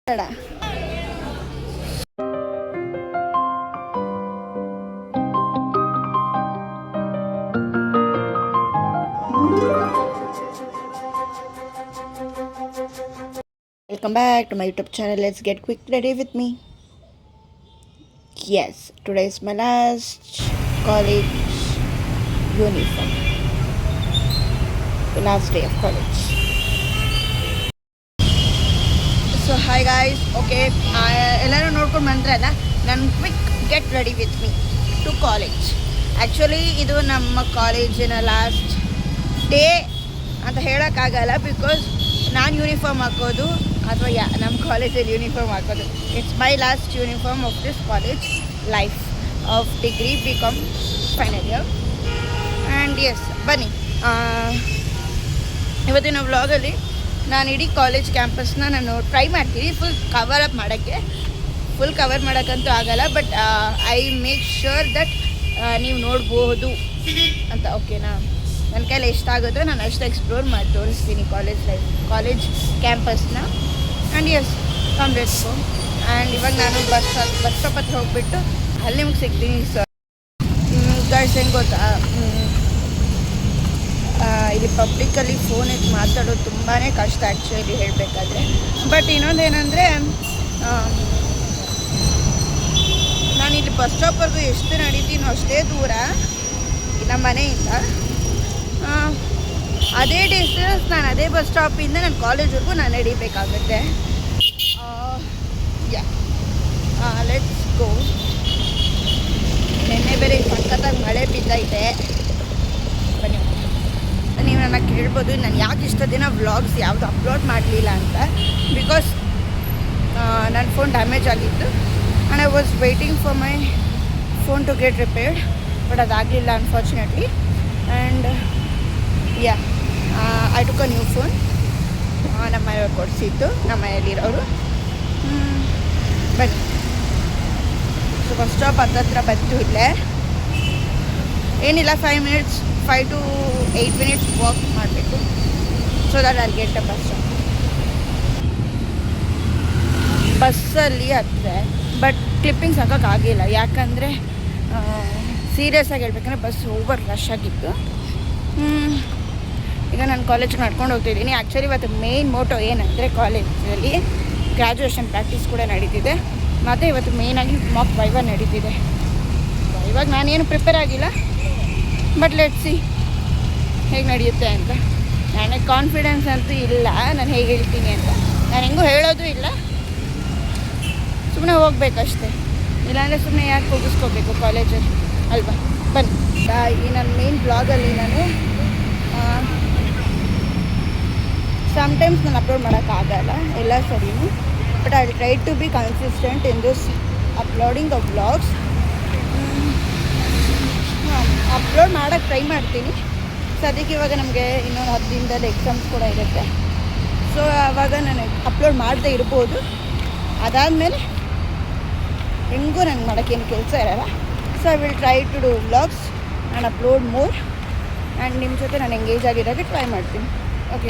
Welcome back to my YouTube channel. Let's get quick ready with me. Yes, today is my last college uniform. The last day of college. So hi guys. Okay, ಎಲ್ಲರೂ ನೋಡ್ಕೊಂಡು ಬಂದ್ರಲ್ಲ, ನಾನು quick get ready with me to college. Actually ಇದು ನಮ್ಮ ಕಾಲೇಜಿನ last day ಅಂತ ಹೇಳೋಕ್ಕಾಗಲ್ಲ, because ನಾನು ಯೂನಿಫಾರ್ಮ್ ಹಾಕೋದು ಅಥವಾ ನಮ್ಮ ಕಾಲೇಜಲ್ಲಿ ಯೂನಿಫಾರ್ಮ್ ಹಾಕೋದು. It's my last uniform of this college life of degree BCom final year. And yes, ಬನ್ನಿ ಇವತ್ತಿನ ವ್ಲಾಗಲ್ಲಿ ನಾನು ಇಡೀ ಕಾಲೇಜ್ ಕ್ಯಾಂಪಸ್ನ ನಾನು ಟ್ರೈ ಮಾಡ್ತೀನಿ ಫುಲ್ ಕವರ್ ಅಪ್ ಮಾಡೋಕ್ಕೆ. ಫುಲ್ ಕವರ್ ಮಾಡೋಕ್ಕಂತೂ ಆಗಲ್ಲ, but I make sure that ನೀವು ನೋಡ್ಬೋದು ಅಂತ. ಓಕೆನಾ? ನನ್ನ ಕೈಲಿ ಎಷ್ಟಾಗುತ್ತೋ ನಾನು ಅಷ್ಟು ಎಕ್ಸ್ಪ್ಲೋರ್ ಮಾಡಿ ತೋರಿಸ್ತೀನಿ ಕಾಲೇಜ್ ಕ್ಯಾಂಪಸ್ನ. And yes, come let's go. And ಇವಾಗ ನಾನು ಬಸ್ ಸ್ಟಾಪ್ ಹತ್ರ ಹೋಗ್ಬಿಟ್ಟು ಅಲ್ಲಿ ನಿಮ್ಗೆ ಸಿಗ್ತೀನಿ. ಸರ್ ಗೈಸ್, ಹೆಂಗೆ ಗೊತ್ತಾ, ಇಲ್ಲಿ ಪಬ್ಲಿಕ್ಕಲ್ಲಿ ಫೋನ್ ಎತ್ತಿ ಮಾತಾಡೋದು ತುಂಬಾ ಕಷ್ಟ ಆ್ಯಕ್ಚುಲಿ ಹೇಳಬೇಕಾದ್ರೆ. ಬಟ್ ಇನ್ನೊಂದೇನೆಂದರೆ, ನಾನಿಲ್ಲಿ ಬಸ್ ಸ್ಟಾಪ್ವರೆಗೂ ಎಷ್ಟು ನಡೀತೀನೋ ಅಷ್ಟೇ ದೂರ ನಮ್ಮ ಮನೆಯಿಂದ. ಅದೇ ಡಿಸ್ಟೆನ್ಸ್ ನಾನು ಅದೇ ಬಸ್ ಸ್ಟಾಪಿಂದ ನನ್ನ ಕಾಲೇಜ್ವರೆಗೂ ನಾನು ನಡೀಬೇಕಾಗುತ್ತೆ. Let's go. ನಿನ್ನೆ ಬೇರೆ ಸಖತ್ತಾಗಿ ಮಳೆ ಬಿದ್ದೈತೆ. ಬನ್ನಿ, ನೀವು ನನ್ನ ಕೇಳ್ಬೋದು ನಾನು ಯಾಕೆ ಇಷ್ಟು ದಿನ ವ್ಲಾಗ್ಸ್ ಯಾವುದು ಅಪ್ಲೋಡ್ ಮಾಡಲಿಲ್ಲ ಅಂತ. ಬಿಕಾಸ್ ನನ್ನ ಫೋನ್ ಡ್ಯಾಮೇಜ್ ಆಗಿತ್ತು and I was waiting for my phone to get repaired. But ಅದಾಗಲಿಲ್ಲ unfortunately. And I took a new phone. ನಮ್ಮ ಮನೆಯವ್ರು ಕೊಡಿಸಿದ್ದು, ನಮ್ಮ ಮನೆಯಲ್ಲಿರೋರು. ಬನ್ನಿ, ಸೊ ಬಸ್ ಸ್ಟಾಪ್ ಹತ್ತತ್ರ ಬಂತು. ಇಲ್ಲೇ ಏನಿಲ್ಲ, 5 to 8 minutes ವಾಕ್ ಮಾಡಬೇಕು. So that I get a bus stop. ಬಸ್ಸಲ್ಲಿ ಹತ್ತಿದೆ, ಬಟ್ ಕ್ಲಿಪ್ಪಿಂಗ್ಸ್ ಹಾಕೋಕ್ಕಾಗಿಲ್ಲ. ಯಾಕಂದರೆ ಸೀರಿಯಸ್ ಆಗಿ ಹೇಳ್ಬೇಕಂದ್ರೆ ಬಸ್ ಓವರ್ ರಶ್ ಆಗಿತ್ತು. ಈಗ ನಾನು ಕಾಲೇಜಿಗೆ ನಡ್ಕೊಂಡು ಹೋಗ್ತಿದ್ದೀನಿ. ಆ್ಯಕ್ಚುಲಿ ಇವತ್ತು ಮೇನ್ ಮೋಟೋ ಏನಂದರೆ, ಕಾಲೇಜಲ್ಲಿ ಗ್ರ್ಯಾಜುಯೇಷನ್ ಪ್ರಾಕ್ಟೀಸ್ ಕೂಡ ನಡೀತಿದೆ, ಮತ್ತು ಇವತ್ತು ಮೇಯ್ನಾಗಿ ಮಾಕ್ ವೈವಾ ನಡೀತಿದೆ. ಇವಾಗ ನಾನೇನು ಪ್ರಿಪೇರ್ ಆಗಿಲ್ಲ, ಬಟ್ ಲೆಟ್ಸ್ ಸಿ ಹೇಗೆ ನಡೆಯುತ್ತೆ ಅಂತ. ನನಗೆ ಕಾನ್ಫಿಡೆನ್ಸ್ ಅಂತೂ ಇಲ್ಲ ನಾನು ಹೇಗೆ ಹೇಳ್ತೀನಿ ಅಂತ. ನಾನು ಹೆಂಗೂ ಹೇಳೋದು ಇಲ್ಲ, ಸುಮ್ಮನೆ ಹೋಗ್ಬೇಕಷ್ಟೆ. ಇಲ್ಲಾಂದರೆ ಸುಮ್ಮನೆ ಯಾಕೆ ಹೋಗಿಸ್ಕೋಬೇಕು ಕಾಲೇಜಲ್ಲಿ ಅಲ್ವಾ. ಬನ್ನಿ, ಈ ನನ್ನ ಮೇನ್ ಬ್ಲಾಗಲ್ಲಿ ನಾನು ಸಮ್ಟೈಮ್ಸ್ ನಾನು ಅಪ್ಲೋಡ್ ಮಾಡೋಕ್ಕಾಗಲ್ಲ ಎಲ್ಲ ಸರಿನೂ, but I try to be consistent in this uploading of vlogs. Upload ಮಾಡೋಕ್ಕೆ ಟ್ರೈ ಮಾಡ್ತೀನಿ. ಸದ್ಯಕ್ಕೆ ಇವಾಗ ನಮಗೆ ಇನ್ನೊಂದು 10 ದಿನದಲ್ಲಿ ಎಕ್ಸಾಮ್ಸ್ ಕೂಡ ಇರುತ್ತೆ. ಸೊ ಆವಾಗ ನಾನು ಅಪ್ಲೋಡ್ ಮಾಡದೇ ಇರ್ಬೋದು. ಅದಾದಮೇಲೆ ಹೆಂಗೂ ನಂಗೆ ಮಾಡೋಕ್ಕೇನು ಕೆಲಸ ಇರಲ್ಲ. So I will try to do vlogs and upload more. And ನಿಮ್ಮ ಜೊತೆ ನಾನು ಎಂಗೇಜ್ ಆಗಿರೋಕ್ಕೆ ಟ್ರೈ ಮಾಡ್ತೀನಿ. ಓಕೆ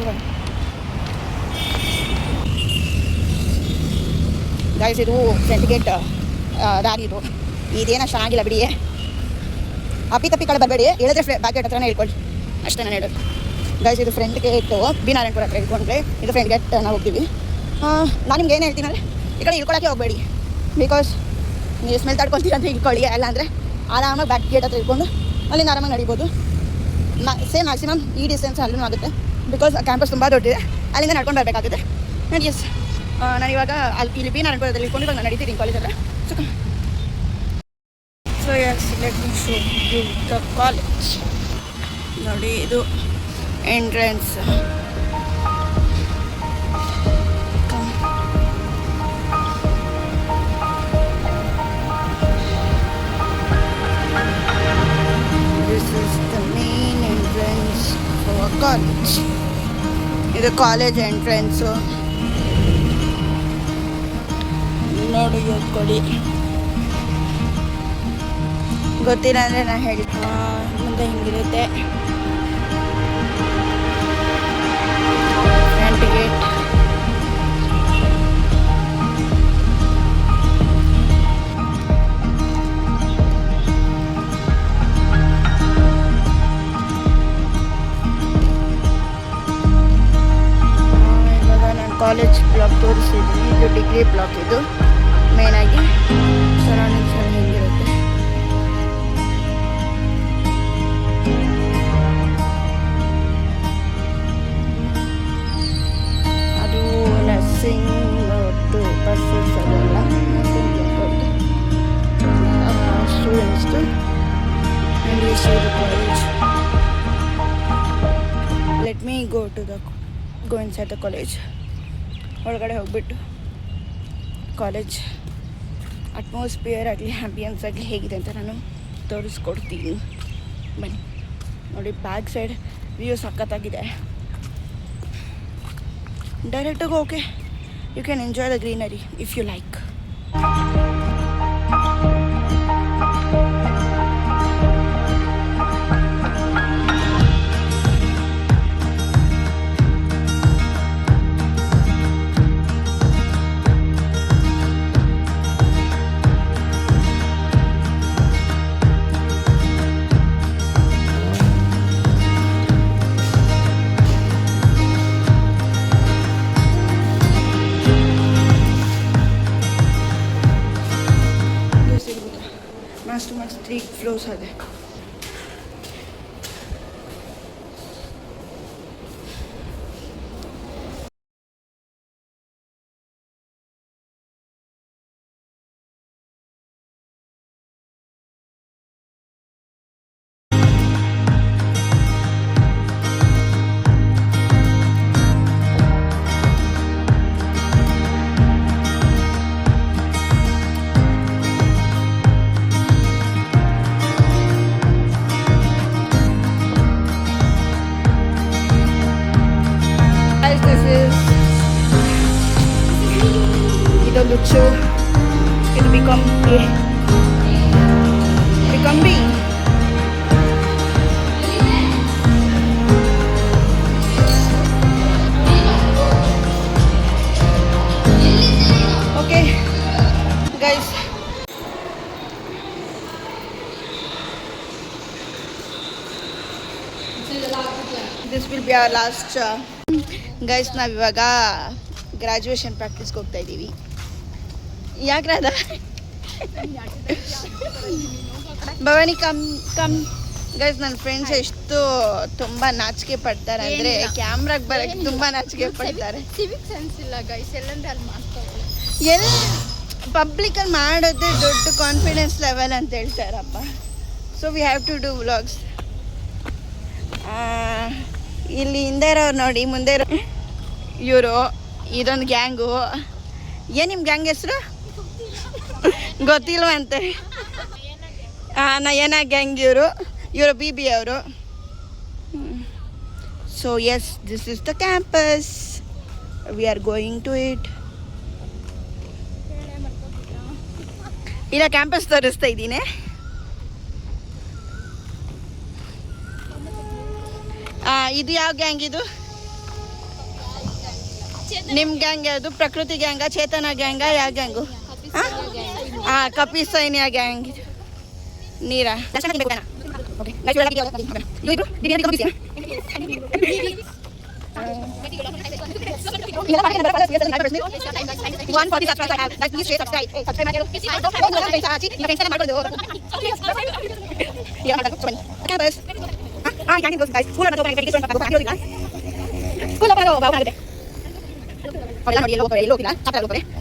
ಗೈಸ್, ಇದು ಸೆಂಟಿಗೇಟ್ ದಾರಿ. ಇದು ಇದೇನೋ ಚೆನ್ನಾಗಿಲ್ಲ ಬಿಡಿ. ಅಪ್ಪಿ ಕಡೆ ಬರಬೇಡಿ, ಹೇಳಿದ್ರೆ ಬ್ಯಾಕ್ ಗೇಟ್ ಹತ್ರನೇ ಹೇಳ್ಕೊಳ್ಳಿ ಅಷ್ಟೇ ನಾನು ಹೇಳೋದು. ಗೈಸ್, ಇದು ಫ್ರೆಂಡ್ ಗೇಟು ಬಿ ನಾರಾಯಣಪುರ ಹತ್ರ ಇಟ್ಕೊಂಡ್ರೆ ಇದು ಫ್ರೆಂಡ್ ಗೇಟ್ ನಾವು ಹೋಗ್ತೀವಿ. ನಾನು ನಿಮ್ಗೆ ಏನು ಹೇಳ್ತೀನಲ್ಲ, ಈ ಕಡೆ ಇಳ್ಕೊಳ್ಳೋಕ್ಕೆ ಹೋಗಬೇಡಿ. ಬಿಕಾಸ್ ನೀವು ಸ್ಮೆಲ್ ತಡ್ಕೊಳ್ತೀರ ಅಂತ ಇಟ್ಕೊಳ್ಳಿ. ಅಲ್ಲ ಅಂದರೆ ಆರಾಮಾಗಿ ಬ್ಯಾಕ್ ಗೇಟ್ ಹತ್ರ ಇಟ್ಕೊಂಡು ಅಲ್ಲಿಂದ ಆರಾಮಾಗಿ ನಡಿಬೋದು. ಸೇಮ್ ಮ್ಯಾಕ್ಸಿಮಮ್ ಈ ಡಿಸ್ಟೆನ್ಸ್ ಅಲ್ಲೂ ಆಗುತ್ತೆ, ಬಿಕಾಸ್ ಕ್ಯಾಂಪಸ್ ತುಂಬ ದೊಡ್ಡದಿದೆ. ಅಲ್ಲಿಂದ ನಡ್ಕೊಂಡು ಬರಬೇಕಾಗುತ್ತೆ. ಆ್ಯಂಡ್ ಎಸ್, ನಾನಿವಾಗ ಇಲ್ಲಿ ಬಿ ನಾರಾಯಣಪುರದಲ್ಲಿ ಇಟ್ಕೊಂಡು ಇವಾಗ ನಾನು ನಡೀತೀನಿ ಕಾಲೇಜ್ ಹತ್ರ. So yes, let me show you the college. ನೋಡಿ, ಇದು entrance. This is the main entrance for college. ಇದು ಕಾಲೇಜ್ ಎಂಟ್ರೆನ್ಸು. ನೋಡಿ, ಓದ್ಕೊಳ್ಳಿ. ಗೊತ್ತಿಲ್ಲ ಅಂದರೆ ನಾನು ಹೇಳಿ ಮುಂದೆ ಹಿಂಗಿರುತ್ತೆ. Front gate. ಕಾಲೇಜ್ ಬ್ಲಾಕ್ ತೋರಿಸಿದ್ವಿ. ಇದು ಡಿಗ್ರಿ ಬ್ಲಾಕ್. ಇದು ಮೇನಾಗಿ ಸರೌಂಡಿಂಗ್ಸ್ ಎಲ್ಲ ಹೆಂಗಿರುತ್ತೆ. ಅದು ನರ್ಸಿಂಗ್ ಬಸ್ಸಸ್ ಅದೆಲ್ಲ ನರ್ಸಿಂಗ್ ಸ್ಟೂಡೆಂಟ್ಸ್ದು. And you see the college. Let me go inside the college. ಒಳಗಡೆ ಹೋಗ್ಬಿಟ್ಟು ಕಾಲೇಜ್ ಅಟ್ಮಾಸ್ಫಿಯರ್ ಆಗಲಿ ಆ್ಯಂಬಿಯನ್ಸ್ ಆಗಲಿ ಹೇಗಿದೆ ಅಂತ ನಾನು ತೋರಿಸ್ಕೊಡ್ತೀನಿ. ಬನ್ನಿ ನೋಡಿ, ಬ್ಯಾಕ್ ಸೈಡ್ ವ್ಯೂ ಸಖತ್ತಾಗಿದೆ. ಡೈರೆಕ್ಟಾಗಿ okay, you can enjoy the greenery if you like. ಮಸ್ತ್ 3 ಫ್ಲೋರ್ಸ್ ಇದೆ. ಇದೊಂದು ಚು, ಇದು BCom A, BCom B. Okay guys, this will be our last. Guys, ನಾವಿವಾಗ ಗ್ರ್ಯಾಜುಯೇಷನ್ ಪ್ರಾಕ್ಟೀಸ್ಗೆ ಹೋಗ್ತಾ ಇದ್ದೀವಿ. ಯಾಕೆ ರಾಧ? ಭವಾನಿ ಕಮ್. ಗೈಸ್, ನನ್ನ ಫ್ರೆಂಡ್ಸ್ ಎಷ್ಟು ತುಂಬ ನಾಚಿಕೆ ಪಡ್ತಾರೆ ಅಂದರೆ ಕ್ಯಾಮ್ರಾಗೆ ಬರೋಕ್ಕೆ ತುಂಬ ನಾಚಿಕೆ ಪಡ್ತಾರೆ. ಸಿವಿಕ್ ಸೆನ್ಸ್ ಇಲ್ಲ ಗೈಸ್, ಎಲ್ಲಂದ್ರೆ ಅಲ್ಲಿ ಮಾಡ್ತಾರೆ. ಎಲ್ಲಿ ಪಬ್ಲಿಕಲ್ಲಿ ಮಾಡೋದೇ ದೊಡ್ಡ ಕಾನ್ಫಿಡೆನ್ಸ್ ಲೆವೆಲ್ ಅಂತ ಹೇಳ್ತಾರಪ್ಪ. So we have to do vlogs. ಇಲ್ಲಿ ಹಿಂದೆ ಇರೋರು ನೋಡಿ, ಮುಂದೆ ಇರೋ ಇವರು, ಇದೊಂದು ಗ್ಯಾಂಗು. ಏನು ನಿಮ್ಮ ಗ್ಯಾಂಗ್ ಹೆಸರು? ಗೊತ್ತಿಲ್ವಂತೆ. ನಯನ ಗ್ಯಾಂಗ್ ಇವರು ಬಿ ಅವರು. So yes, this is the campus. We are going to it. ಇಲ್ಲ, ಕ್ಯಾಂಪಸ್ ತೋರಿಸ್ತಾ ಇದ್ದೀನಿ. ಇದು ಯಾವ ಗ್ಯಾಂಗ್? ಇದು ನಿಮ್ಮ ಗ್ಯಾಂಗ್ ಯಾವುದು? ಪ್ರಕೃತಿ ಗ್ಯಾಂಗ, ಚೇತನ ಗ್ಯಾಂಗ, ಯಾವ ಗ್ಯಾಂಗು? ಕಪಿ ಸೈನ್ಯ ಗ್ಯಾಂಗ್. ನೀರಾ ನೋಡಿ, ಎಲ್ಲ ಹೋಗಿಲ್ಲ.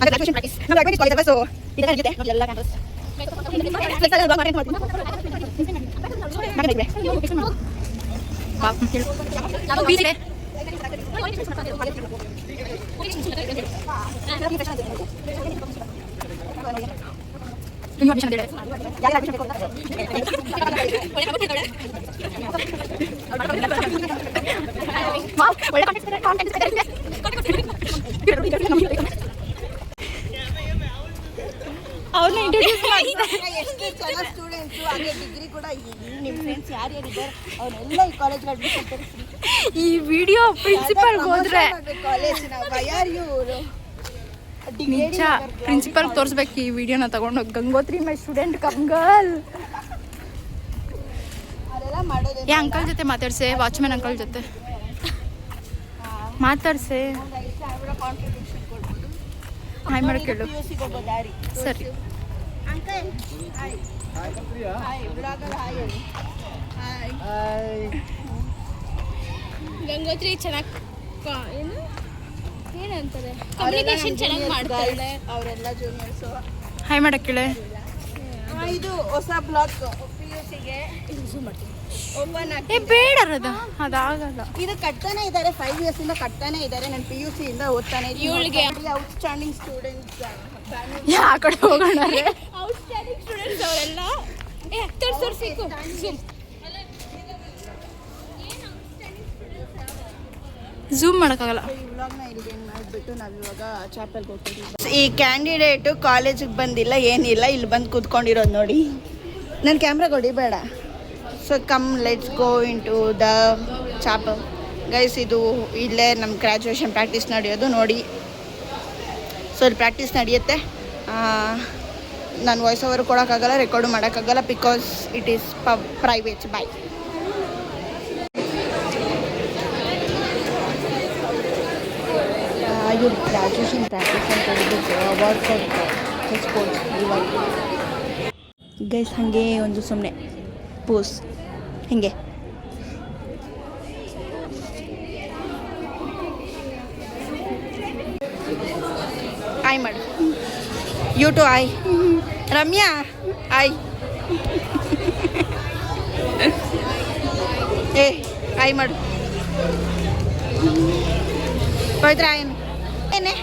ಗ್ರಾಜುಯೇಷನ್ ಪ್ರಾಕ್ಟೀಸ್ ನಮ್ಮ ಅಡ್ವಾಂಟೇಜ್ ಕಾಲೇಜ್ ಅಲ್ವಾ, ಸೊ ಇದೆಲ್ಲ ಜೊತೆ ನೋಡಿ ಎಲ್ಲ ಕ್ಯಾಂಪಸ್. ಅವ್ರನ್ನ ಇಂಟ್ರೊಡ್ಯೂಸ್ ಮಾಡ್ತಾರೆ. ಎಷ್ಟು ಜನ ಸ್ಟೂಡೆಂಟ್ಸು ಹಾಗೆ ಡಿಗ್ರಿ ಕೂಡ ನಿಮ್ಮ ಫ್ರೆಂಡ್ಸ್ ಯಾರ್ಯಾರಿದ್ದಾರೆ ಅವರೆಲ್ಲ ಈ ಕಾಲೇಜ್ಗೆ ಅಡ್ಮಿಷನ್ ತರಿಸ್ರಿ. ಈ ವಿಡಿಯೋ ಪ್ರಿನ್ಸಿಪಲ್ ಹೋದ್ರೆ ಕಾಲೇಜಿನ ವಯಾರ್ಯು ನಿಜ ಪ್ರಿನ್ಸಿಪಲ್ ತೋರಿಸ್ಬೇಕು ಈ ವಿಡಿಯೋನ ತಗೊಂಡೋಗಿ. ಗಂಗೋತ್ರಿ ಮೈ ಸ್ಟೂಡೆಂಟ್ ಕಮ್ಗಲ್. ಅದೆಲ್ಲ ಮಾಡೋದು ಅಂಕಲ್ ಜೊತೆ ಮಾತಾಡ್ಸೆ, ವಾಚ್ಮ್ಯಾನ್ ಅಂಕಲ್ ಜೊತೆ. ಮಾತಾಡ್ಸೆ ಹಾಯ್ ಮಾಡ್ಕೇಳು ಸರಿ uncle hi hi blogger hi hi Gangotri ಚೆನ್ನಾಗಿ ಏನು ಏನಂತಾರೆ ಕಮ್ಯುನಿಕೇಶನ್ ಚೆನ್ನಾಗಿ ಮಾಡ್ತಾರೆ ಅವರೆಲ್ಲ ಜೂನಿಯರ್ಸು. ಹಾಯ್ ಮಾಡಕ್ಕೇಳೆ ಇದು ಹೊಸ ಬ್ಲಾಗ್ PUCಗೆ ಓಪನ್ ಏ ಬೇಡ ಅದಾಗಲ್ಲ. ಇದು ಕಟ್ತಾನೆ ಇದ್ದಾರೆ 5 years ಇಂದ ಕಟ್ತಾನೆ ಇದ್ದಾರೆ. ನಾನು PUC ಇಂದ ಓದ್ತಾನೆ ಇವಳಿಗೆ ಔಟ್ಸ್ಟ್ಯಾಂಡಿಂಗ್ ಸ್ಟೂಡೆಂಟ್ಸ್ ಯಾ ಕಡೆ ಹೋಗೋಣ ಔಟ್ಸ್ಟ್ಯಾಂಡಿಂಗ್ ಸ್ಟೂಡೆಂಟ್ಸ್ ಅವರೆಲ್ಲ ತೋರ್ಸಿಕು ಝೂಮ್ ಮಾಡೋಕ್ಕಾಗಲ್ಲ. ಈ ವ್ಲಾಗ್ನ ಇಲ್ಲಿಗೆ ಏನು ಮಾಡಿಬಿಟ್ಟು ನಾವು ಇವಾಗ ಚಾಪಲ್ಗೆ ಹೋಗ್ತಿದ್ದೀವಿ. ಈ ಕ್ಯಾಂಡಿಡೇಟು ಕಾಲೇಜಿಗೆ ಬಂದಿಲ್ಲ ಏನಿಲ್ಲ, ಇಲ್ಲಿ ಬಂದು ಕೂತ್ಕೊಂಡಿರೋದು ನೋಡಿ. ನನ್ನ ಕ್ಯಾಮ್ರಾ ಹೊಡಿಬೇಡ. So come let's go into the chapel guys. ಇದು ಇಲ್ಲೇ ನಮ್ಮ ಗ್ರ್ಯಾಜುಯೇಷನ್ ಪ್ರಾಕ್ಟೀಸ್ ನಡೆಯೋದು ನೋಡಿ. ಸೊ ಇಲ್ಲಿ ಪ್ರಾಕ್ಟೀಸ್ ನಡೆಯುತ್ತೆ. ನಾನು ವಾಯ್ಸ್ ಓವರ್ ಕೊಡೋಕ್ಕಾಗಲ್ಲ, ರೆಕಾರ್ಡು ಮಾಡೋಕ್ಕಾಗಲ್ಲ, because it is private. By. ಇವ್ರು ಗ್ರ್ಯಾಜುಯೇಷನ್ ಪ್ರಾಕ್ಟೀಸ್ ಅಂತ ಹೇಳಿಬಿಟ್ಟು ವರ್ಕೌಟ್ ಸ್ಪೋರ್ಟ್ಸ್ ಇವಾಗ ಗೈಸ್ ಹಾಗೆ ಒಂದು ಸುಮ್ಮನೆ ಪೋಸ್ ಹಿಂಗೆ ಆಯ್ ಮಾಡು. ಯು ಟು ಆಯ್. ರಮ್ಯಾ ಆಯ್. ಏ ಆಯ್ ಮಾಡು. ಪವಿತ್ರ ಆಯ್ ಏನೇ.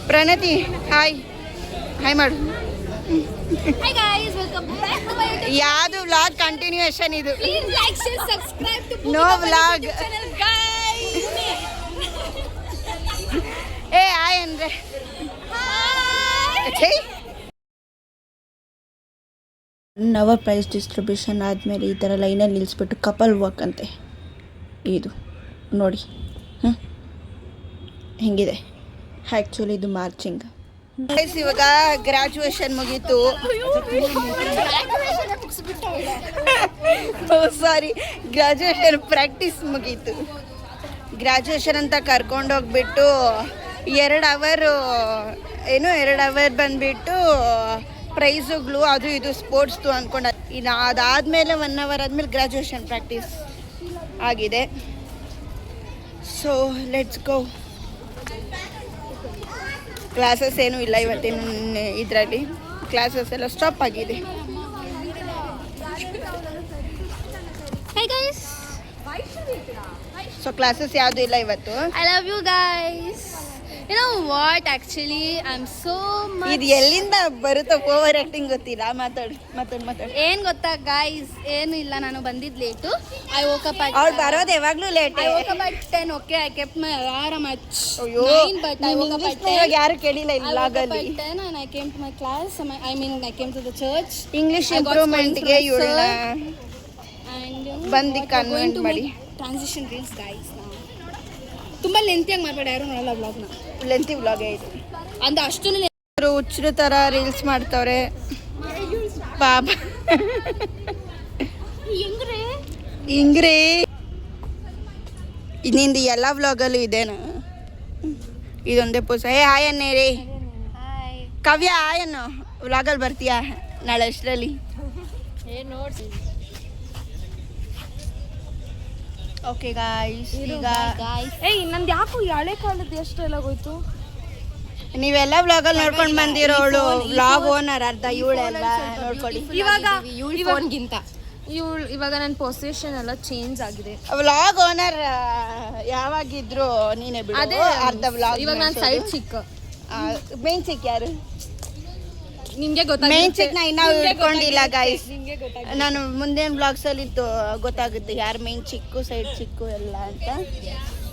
ಪ್ರಣತಿ ಹಾಯ್ ಹಾಯ್ ಮಾಡು. Hi guys, welcome back to my YouTube ಯಾವುದು ವ್ಲಾಗ್ ಕಂಟಿನ್ಯೂಯೇಷನ್ ಇದು? Please like, share, subscribe to No vlog. YouTube channel guys. ಏ ಆಯ್ ಅಂದ್ರೆ Hi. ನವರ್ ಪ್ರೈಸ್ ಡಿಸ್ಟ್ರಿಬ್ಯೂಷನ್ ಆದಮೇಲೆ ಈ ಥರ ಲೈನಲ್ಲಿ ನಿಲ್ಲಿಸ್ಬಿಟ್ಟು ಕಪಲ್ ವಾಕ್ ಅಂತೆ ಇದು ನೋಡಿ. ಹಿಂಗಿದೆ ಆ್ಯಕ್ಚುಲಿ ಇದು ಮಾರ್ಚಿಂಗ್. ಇವಾಗ ಗ್ರ್ಯಾಜುಯೇಷನ್ ಮುಗೀತು. ಸಾರಿ, ಗ್ರ್ಯಾಜುಯೇಷನ್ ಪ್ರಾಕ್ಟೀಸ್ ಮುಗೀತು. ಗ್ರ್ಯಾಜುಯೇಷನ್ ಅಂತ ಕರ್ಕೊಂಡೋಗ್ಬಿಟ್ಟು 2 ಅವರ್ ಬಂದುಬಿಟ್ಟು ಪ್ರೈಝುಗಳು ಅದು ಇದು ಸ್ಪೋರ್ಟ್ಸ್ದು ಅಂದ್ಕೊಂಡು ಇನ್ನು ಅದಾದಮೇಲೆ 1 ಅವರ್ ಆದಮೇಲೆ ಗ್ರ್ಯಾಜುಯೇಷನ್ ಪ್ರಾಕ್ಟೀಸ್ ಆಗಿದೆ. So let's go. ಕ್ಲಾಸಸ್ ಏನೂ ಇಲ್ಲ ಇವತ್ತಿನ ಇದರಲ್ಲಿ. ಕ್ಲಾಸಸ್ ಎಲ್ಲ ಸ್ಟಾಪ್ ಆಗಿದೆ. Hey guys. ಸೊ ಕ್ಲಾಸಸ್ ಯಾವುದೂ ಇಲ್ಲ ಇವತ್ತು. I love you guys. You know what? Actually, I'm so much. ಇದು ಎಲ್ಲಿಂದ ಬರುತ್ತೋ ಓವರ್ ಆ್ಯಕ್ಟಿಂಗ್ ಗೊತ್ತಿಲ್ಲ. ಮಾತಾಡು. ಏನ್ ಗೊತ್ತಾ ಗಾಯ್ಸ್, ಏನು ಇಲ್ಲ, ನಾನು ಬಂದಿದ್ದು late. I woke up at ಅವ್ರು ಬರೋದು ಯಾವಾಗಲೂ late. I woke up at 10. Okay, I kept my alarm at ಅಯ್ಯೋ 9, but I woke up at 10. ಇವಾಗ ಯಾರು ಕೇಳಿಲ್ಲ ಈ I woke up ವ್ಲಾಗಲ್ಲಿ. at 10 and I came to my class. I came to the church. English I got ಇಂಪ್ರೂವ್ಮೆಂಟ್ಗೆ scolded from my ಇವಳನ್ನ And ಬಂದು what, we're going convent to ಮಾಡಿ. make transition reels guys now. ತುಂಬಾ ಲೆಂತಿಯಾಗಿ ಮಾಡ್ಬೇಡ, ಯಾರು ನೋಡಲ್ಲ ವ್ಲಾಗ್ನ. Lengthy ವ್ಲಾಗೇ ಇದು. ಅಂದ ಅಷ್ಟು ಅವರು ಹುಚ್ಚರು ಥರ ರೀಲ್ಸ್ ಮಾಡ್ತವ್ರೆ ಪಾಪ. ಹಿಂಗ್ರಿ ನಿಂದು ಎಲ್ಲ ವ್ಲಾಗಲ್ಲೂ ಇದೇನಾ? ಇದೊಂದೇ ಪೋಸ. ಹಾಯ್ ಅನ್ನೇ ರೀ. ಕಾವ್ಯ ಹಾಯ್ ಅನ್ನೋ. ವ್ಲಾಗಲ್ಲಿ ಬರ್ತೀಯಾ ನಾಳೆ ಅಷ್ಟರಲ್ಲಿ? ಓಕೆ ಗಾಯ್ಸ್, ಈಗ ಏಯ್ ನಂದು ಯಾಕೋ ಹಳೆ ಕಾಲದ ಎಷ್ಟೆಲ್ಲ ಹೋಯ್ತು. ನೀವೆಲ್ಲ ವ್ಲಾಗಲ್ಲಿ ನೋಡ್ಕೊಂಡು ಬಂದಿರೋಳು. ವ್ಲಾಗ್ ಓನರ್ ಅರ್ಧ ಇವಳೆಲ್ಲ ನೋಡ್ಕೊಳ್ಳಿ. ಫೋನ್ಗಿಂತ ಇವಾಗ ನನ್ನ ಪೊಸಿಷನ್ ಎಲ್ಲ ಚೇಂಜ್ ಆಗಿದೆ. ವ್ಲಾಗ್ ಓನರ್ ಯಾವಾಗಿದ್ರು ನೀನೇ ಬಿಡು. ಅದೇ ಅರ್ಧ ವ್ಲಾಗ್ ಇವಾಗ ನಾನು ಸೈಡ್ ಚಿಕ್ಕ. ಮೇನ್ ಚಿಕ್ ಯಾರು? ನಿಂಗೆ ಮೇನ್ ಚಿಕ್ ನಾ ಇನ್ನೂ ಇಟ್ಕೊಂಡಿಲ್ಲ ಗಾಯ್ಸ್. ನಿಂಗೆ ಗೊತ್ತಾಗ ನಾನು ಮುಂದಿನ ಬ್ಲಾಗ್ಸಲ್ಲಿ ಗೊತ್ತಾಗುತ್ತೆ ಯಾರು ಮೇನ್ ಚಿಕ್ಕು ಸೈಡ್ ಚಿಕ್ಕು ಎಲ್ಲ ಅಂತ.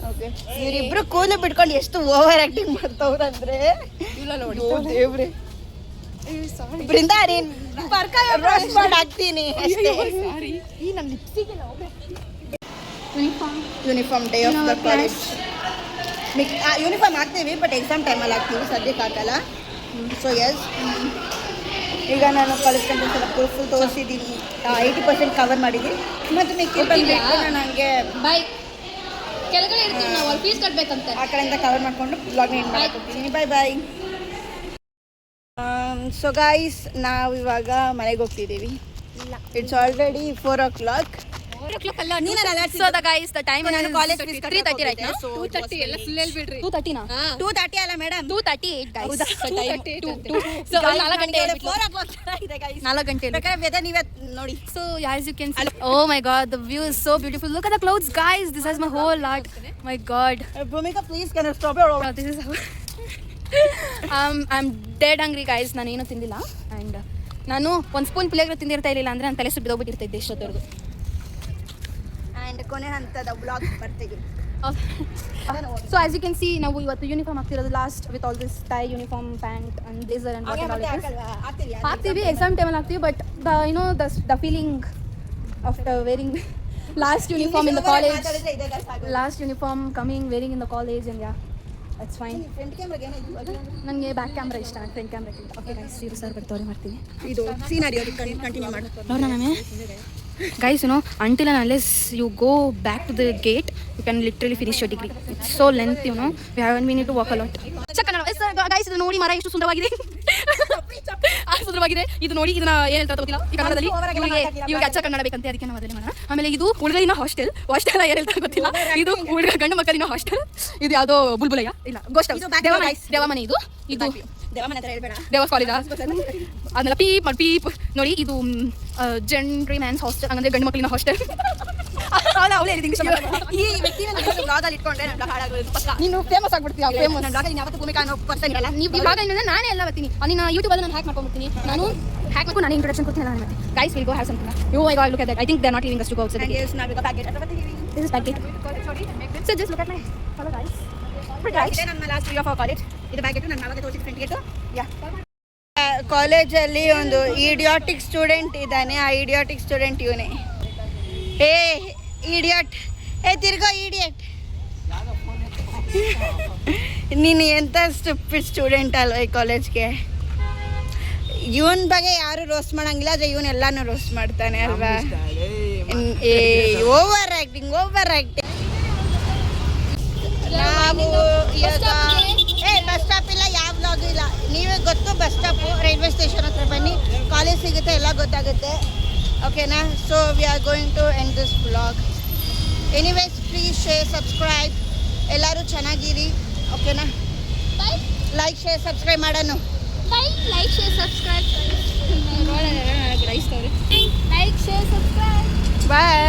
ಓಕೆ, ಇವರಿಬ್ರು ಕೂದಲು ಬಿಟ್ಕೊಂಡು ಎಷ್ಟು ಓವರ್ ಆಕ್ಟಿಂಗ್ ಮಾಡ್ತವ್ರಂದ್ರೆ ದೇವ್ರೆ. ಬೃಂದಾ ನೀನ್ ರೋಸ್ಟ್ ಮಾಡಿ ಹಾಕ್ತೀನಿ ಅಷ್ಟೇ. Uniform day of the college. Uniform ಹಾಕ್ತೀವಿ ಬಟ್ ಎಕ್ಸಾಮ್ ಟೈಮಲ್ಲಿ ಹಾಕ್ತೀವಿ, ಸದ್ಯಕ್ಕೆ ಹಾಕಲ್ಲ. ಸೊ ಎಸ್, ಈಗ ನಾನು ಕಾಲೇಜ್ ಕ್ಯಾಂಪಸ್ ಎಲ್ಲ ಫುಲ್ ತೋರಿಸಿದ್ದೀನಿ. 80% ಕವರ್ ಮಾಡಿದ್ದೀನಿ. ಮತ್ತು ಮಿಕ್ಕಿ ಬಂದುಬಿಟ್ಟು ನಾನು ಹಂಗೆ ಬಾಯ್ ಕೆಳಗಡೆ ಇರ್ತೀವಿ ನಾವು ಅಲ್ಲಿ ಫೀಸ್ ಕಟ್ಬೇಕಂತೆ. ಆ ಕಡೆಯಿಂದ ಕವರ್ ಮಾಡಿಕೊಂಡು ಬ್ಲಾಗ್ನ ಎಂಡ್ ಮಾಡ್ಕೊತೀನಿ. ಬಾಯ್ ಬಾಯ್. ಸೊ ಗಾಯ್ಸ್ ನಾವು ಇವಾಗ ಮನೆಗೆ ಹೋಗ್ತಿದ್ದೀವಿ. It's already 4 o'clock. So the guys, the time ನಾನು is ಕಾಲೇಜ್ 3:30 right now. 2:30 ಎಲ್ಲ ಫುಲ್ ಹೇಳ್ಬಿಡ್ರಿ. 2:30 2:30 ಅಲ್ಲ ಮೇಡಮ್, 2:38 guys. ಹೌದಾ? 2:38. So 4 ಗಂಟೆ 4 o'clock ಇದೆ guys. 4 ಗಂಟೆ. ಬೇಕಾದ್ರೆ ವೆದರ್ ನೀವೇ ನೋಡಿ. So as you can see, oh my god, the view is so beautiful. Look at the clouds, guys. This is my whole art. My god. Bhoomika please can you stop your Oh, this is how I'm dead hungry guys. ನಾನು ಏನು ತಿಂದಿಲ್ಲ and ನಾನು ಒಂದು spoon puliyogare ತಿಂದಿರ್ತಾ ಇರಲಿಲ್ಲ ಅಂದ್ರೆ ನಾನು ತಲೆ ಸುಟ್ಟು ಬಿದ್ದೋಗ್ಬಿಟ್ಟಿರ್ತಿದ್ದೆ ಇಷ್ಟೊತ್ತವರೆಗೂ. ಅಂಡ್ ಕೊನೆ ಹಂತದ ಬ್ಲಾಗ್ ಬರ್ತೀವಿ. So as you can see, ನಾವು ಇವತ್ತು ಯೂನಿಫಾರ್ಮ್ ಹಾಕ್ತಿರೋದು last with all this tie uniform pant and blazer and what all this ಹಾಕ್ತೀವಿ. ಎಕ್ಸಾಮ್ ಟೈಮಲ್ಲಿ ಹಾಕ್ತೀವಿ, but the feeling after wearing last uniform in the college, last uniform coming wearing in the college and yeah it's fine. ನನಗೆ back camera ಇಷ್ಟ, front ಕ್ಯಾಮ್ರಾಕ್ಕಿಂತ. Okay guys, ಇರು sir ಬರ್ತಾರೆ ಮಾಡ್ತೀನಿ. ಇದು ಸೀನರಿ ಕಂಟಿನ್ಯೂ ಮಾಡು. Laura ma'am, guys, until and unless you go back to the gate, you can literally finish your degree. It's so lengthy, we need to walk a lot. Guys, ಇದು ನೋಡಿ ಮರ ಎಷ್ಟು ಸುಂದರವಾಗಿದೆ. ಸುಂದರವಾಗಿದೆ ಇದು ನೋಡಿ. ಇದನ್ನ ಏನು ಹೇಳ್ತಾರೆ ಗೊತ್ತಿಲ್ಲ ಈ ಕನ್ನಡದಲ್ಲಿ. ಇವಾಗ ಅಚ್ಚ ಕನ್ನಡ ಬೇಕಂತೆ, ಅದಕ್ಕೆ ನಾವು ಅದನ್ನೇ ಮಾಡೋಣ. ಆಮೇಲೆ ಇದು ಹುಡುಗರಿನ ಹಾಸ್ಟೆಲ್ ಏನು ಹೇಳ್ತಾರೆ ಗೊತ್ತಿಲ್ಲ. ಇದು ಹುಡುಗ ಗಂಡು ಮಕ್ಕಳಿನ ಹಾಸ್ಟೆಲ್. ಇದು ಯಾವುದೋ ಬುಲ್ಬುಲಯ್ಯ ಇಲ್ಲ ಗೋಸ್ಟ್ ಹೌಸ್, ದೇವಮನೆ. ಇದು ದೇವಸ್ ಕಾಲೇಜ್ ಅದನ್ನೆಲ್ಲ ಪೀಪ್ ನೋಡಿ. ಇದು ಜೆಂಡ್ರಿ ಮ್ಯಾನ್ಸ್ ಹಾಸ್ಟೆಲ್, ಅಂದ್ರೆ ಗಂಡು ಮಕ್ಕಳಿನ ಹಾಸ್ಟೆಲ್. ಈ ವ್ಯಕ್ತಿನ ಬ್ಲಾಗಲ್ಲಿ ಇಟ್ಕೊಂಡ್ರೆ ನನ್ನ ಬ್ಲಾಗ್ ಹಾಳಾಗೋದು ಪಕ್ಕ. ನೀನು ಫೇಮಸ್ ಆಗ್ಬಿಡ್ತೀಯ. ಫೇಮಸ್ ನನ್ನ ಬ್ಲಾಗಲ್ಲಿ ಯಾವತ್ತೂ ಭೂಮಿಕಾ ಅನ್ನೋ ಪರ್ಸನ್ ಇರಲ್ಲ. ನೀವು ಇವಾಗ ನಾನೇ ಎಲ್ಲ ಬರ್ತೀನಿ. ನೀನು ಯೂಟ್ಯೂಬಲ್ಲಿ ನಾನು ಹ್ಯಾಕ್ ಮಾಡ್ಕೊಂಡ್ಬಿಡ್ತೀನಿ. ನಾನು ಹ್ಯಾಕ್ ಮಾಡ್ಕೊಂಡು ನಾನು ಇಂಟ್ರೊಡಕ್ಷನ್ ಕೊಡ್ತೀನಿ. ನಾನು ಮತ್ತೆ guys will go have something. You I got look at that. I think they are not living us to go outside. And yes, now we go back at This is packet. So just look at my follow guys. ಇದೆ ನನ್ನ last week of college. ಇದು bag ಇಟ್ಟು ನಾನು ನಾವಾಗ ತೋರಿಸಿ friend gate. ಯಾ ಕಾಲೇಜಲ್ಲಿ ಒಂದು idiotic student ಇದ್ದಾನೆ. ಆ ಇಡಿಯಾಟಿಕ್ ಸ್ಟೂಡೆಂಟ್ ಇವನೇ. ಏ ಇಡಿಯಾಟ್, ತಿರ್ಗೋ ಇಡಿಯಟ್. ನೀನು ಎಂಥ ಸ್ಟುಪಿಡ್ ಸ್ಟೂಡೆಂಟ್ ಅಲ್ವ ಈ ಕಾಲೇಜ್ಗೆ. ಇವನ್ ಬಗ್ಗೆ ಯಾರು ರೋಸ್ಟ್ ಮಾಡಂಗಿಲ್ಲ, ಆದರೆ ಇವನ್ ಎಲ್ಲಾನು ರೋಸ್ಟ್ ಮಾಡ್ತಾನೆ ಅಲ್ವಾ. Over acting. ನಾವು ಇವಾಗ ಬಸ್ ಸ್ಟಾಪ್ ಇಲ್ಲ, ಯಾವ ಬ್ಲಾಗು ಇಲ್ಲ. ನೀವೇ ಗೊತ್ತು ಬಸ್ ಸ್ಟಾಪು, ರೈಲ್ವೆ ಸ್ಟೇಷನ್ ಹತ್ರ ಬನ್ನಿ, ಕಾಲೇಜ್ ಸಿಗುತ್ತೆ, ಎಲ್ಲ ಗೊತ್ತಾಗುತ್ತೆ. ಓಕೆನಾ? So we are going to end this blog. Anyways please share subscribe. ಎಲ್ಲರೂ ಚೆನ್ನಾಗಿರಿ. ಓಕೆನಾ? ಲೈಕ್ ಶೇರ್ ಸಬ್ಸ್ಕ್ರೈಬ್ ಮಾಡೋಣ. Like, share, subscribe. Like, share, subscribe. ಬಾಯ್.